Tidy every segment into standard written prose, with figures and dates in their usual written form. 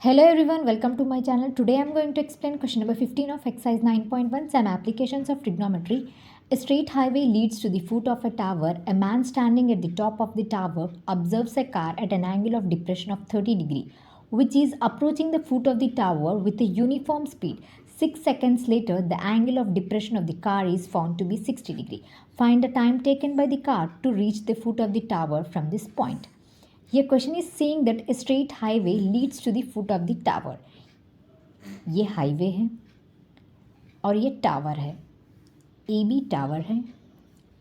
Hello everyone, welcome to my channel. Today I am going to explain question number 15 of exercise 9.1 some applications of trigonometry. A straight highway leads to the foot of a tower. A man standing at the top of the tower observes a car at an angle of depression of 30 degree which is approaching the foot of the tower with a uniform speed. 6 seconds later, the angle of depression of the car is found to be 60 degree. Find the time taken by the car to reach the foot of the tower from this point. ये question is saying that a straight highway leads to the foot of the tower. ये highway है और ये tower है, A B tower है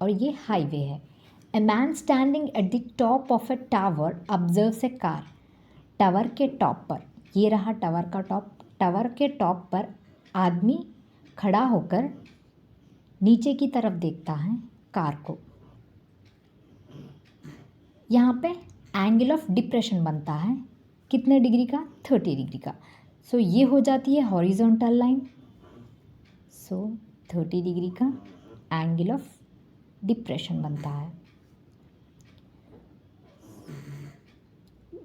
और ये highway है. A man standing at the top of A tower observes A car. Tower के टॉप पर, ये रहा टावर का टॉप. टावर के टॉप पर आदमी खड़ा होकर नीचे की तरफ देखता है कार को. यहाँ पे एंगल ऑफ डिप्रेशन बनता है कितने डिग्री का? 30 डिग्री का. सो ये हो जाती है हॉरिजॉन्टल लाइन. सो 30 डिग्री का एंगल ऑफ डिप्रेशन बनता है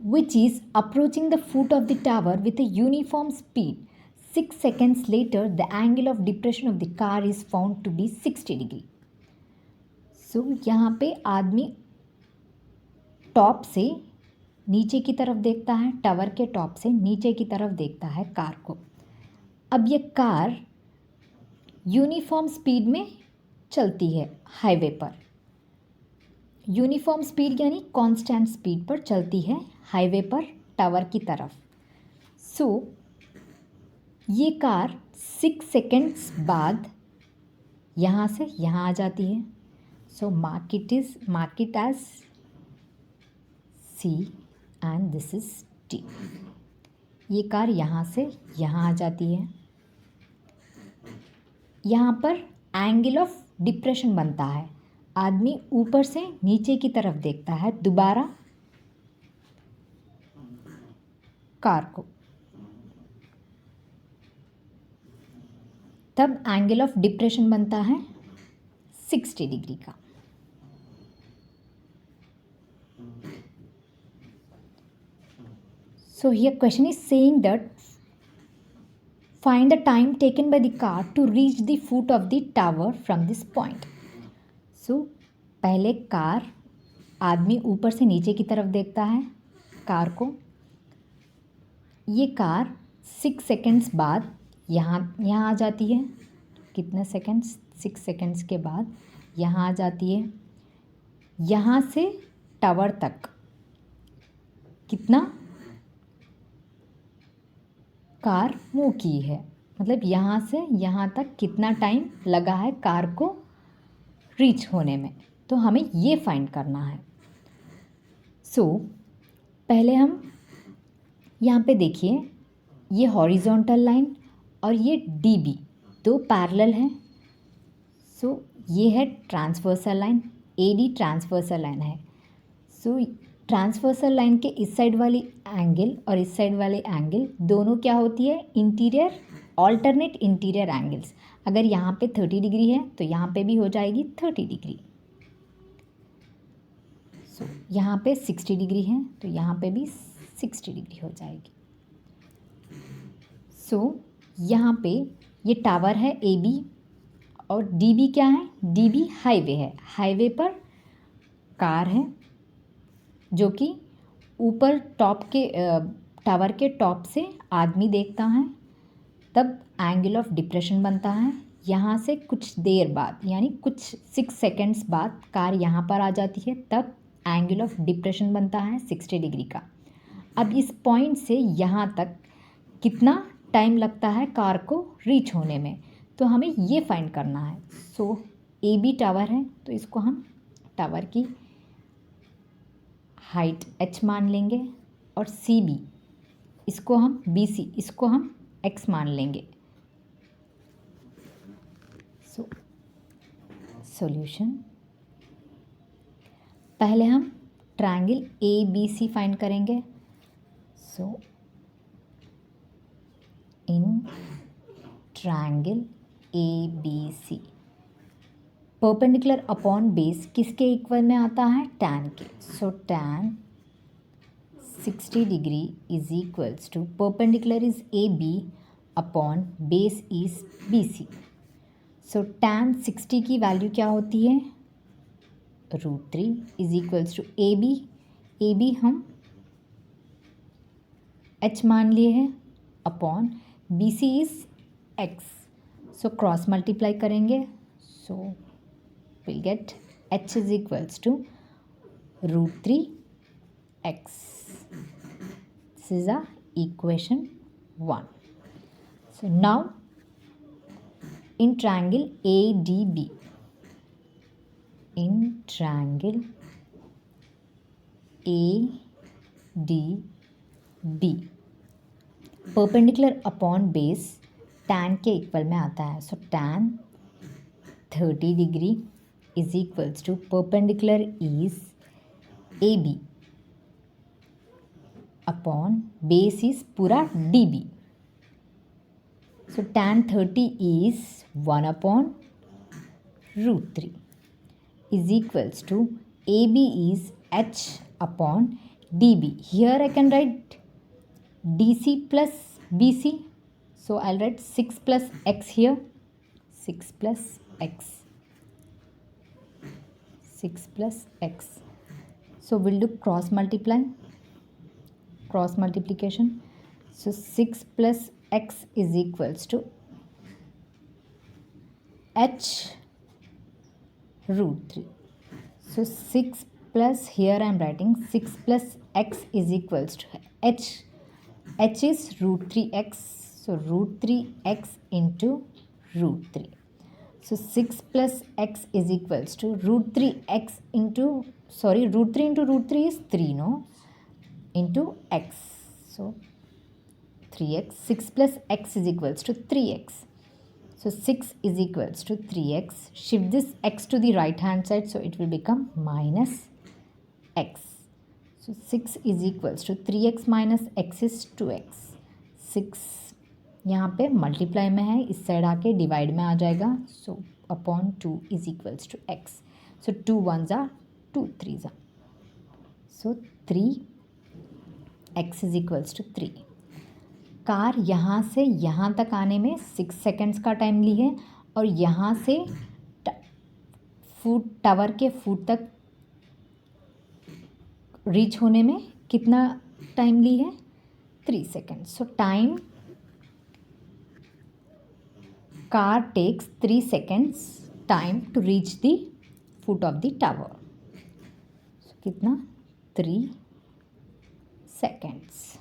which is approaching the foot of the tower with a uniform speed. 6 seconds later the angle of depression of the car is found to be 60 degree. So यहाँ पे आदमी top से नीचे की तरफ देखता है, टावर के टॉप से नीचे की तरफ देखता है कार को. अब ये कार यूनिफॉर्म स्पीड में चलती है हाईवे पर. यूनिफॉर्म स्पीड यानी कांस्टेंट स्पीड पर चलती है हाईवे पर टावर की तरफ. सो ये कार 6 सेकेंड्स बाद यहाँ से यहाँ आ जाती है. So mark it as C and this is T. ये कार यहाँ से यहाँ आ जाती है. यहाँ पर एंगल ऑफ डिप्रेशन बनता है. आदमी ऊपर से नीचे की तरफ देखता है दोबारा कार को. तब एंगल ऑफ डिप्रेशन बनता है 60 डिग्री का. So here question is saying that find the time taken by the car to reach the foot of the tower from this point. So पहले कार, आदमी ऊपर से नीचे की तरफ देखता है कार को. ये कार 6 सेकेंड्स बाद यहाँ आ जाती है. कितने सेकेंड्स? 6 सेकेंड्स के बाद यहाँ आ जाती है. यहाँ से टावर तक कितना कार मूव की है, मतलब यहाँ से यहाँ तक कितना टाइम लगा है कार को रीच होने में, तो हमें ये फाइंड करना है. सो पहले हम यहाँ पे देखिए, ये हॉरिजॉन्टल लाइन और ये डी बी दो पैरेलल हैं. सो ये है transversal line, A D transversal line है. सो ट्रांसवर्सल लाइन के इस साइड वाली एंगल और इस साइड वाले एंगल दोनों क्या होती है? Interior, alternate interior angles. अगर यहाँ पे 30 डिग्री है तो यहाँ पे भी हो जाएगी 30 डिग्री. सो यहाँ पे 60 डिग्री है तो यहाँ पे भी 60 डिग्री हो जाएगी. सो यहाँ पे ये टावर है ए बी और डी बी क्या है? डी बी हाईवे है. हाईवे पर कार है जो कि ऊपर टॉप के टावर के टॉप से आदमी देखता है. तब एंगल ऑफ डिप्रेशन बनता है. यहाँ से कुछ देर बाद यानी कुछ 6 सेकेंड्स बाद कार यहाँ पर आ जाती है. तब एंगल ऑफ डिप्रेशन बनता है 60 डिग्री का. अब इस पॉइंट से यहाँ तक कितना टाइम लगता है कार को रीच होने में, तो हमें ये फाइंड करना है. सो ए बी टावर है तो इसको हम टावर की हाइट h मान लेंगे और सी बी इसको हम बी सी इसको हम x मान लेंगे. सो सॉल्यूशन, पहले हम triangle A B C find करेंगे. So in triangle A B C perpendicular upon base किसके इक्वल में आता है? टैन के. So tan 60 degree is equals to perpendicular is AB upon base is BC. So tan 60 की value क्या होती है, √3 is equals to A B हम h मान लिए हैं upon B C is x. So cross multiply करेंगे, so will get h is equals to √3x. This is a equation 1. So now in triangle ADB, in triangle ADB, perpendicular upon base tan के equal में आता है. So tan 30 degree is equals to perpendicular is AB upon base is पूरा DB. So tan 30 is 1 upon √3 is equals to AB is h upon DB. Here I can write DC plus BC. So I'll write 6 plus x here. 6 plus x. 6 plus x. So we'll do cross multiply. Cross multiplication. So 6 plus x is equals to h √3. So 6 plus, here I am writing 6 plus x is equals to h. H is √3x. So √3x into √3. So 6 plus x is equals to √3x into, sorry, √3 into √3 is 3, no? Into x. So 3x. 6 plus x is equals to 3x. So 6 is equals to 3x. Shift this x to the right hand side, so it will become minus x. So 6 is equals to 3x minus x is 2x. 6 यहाँ पे multiply में है, इस side आके divide में आ जाएगा. So upon 2 is equals to x. So 2 1s are 2 3s are. So 3x is equals to 3. Car यहाँ से यहाँ तक आने में 6 सेकेंड्स का टाइम ली है और यहाँ से फुट टावर के फुट तक रीच होने में कितना टाइम ली है, 3 seconds. So time car takes 3 seconds time to reach the foot of the tower. कितना, 3 seconds.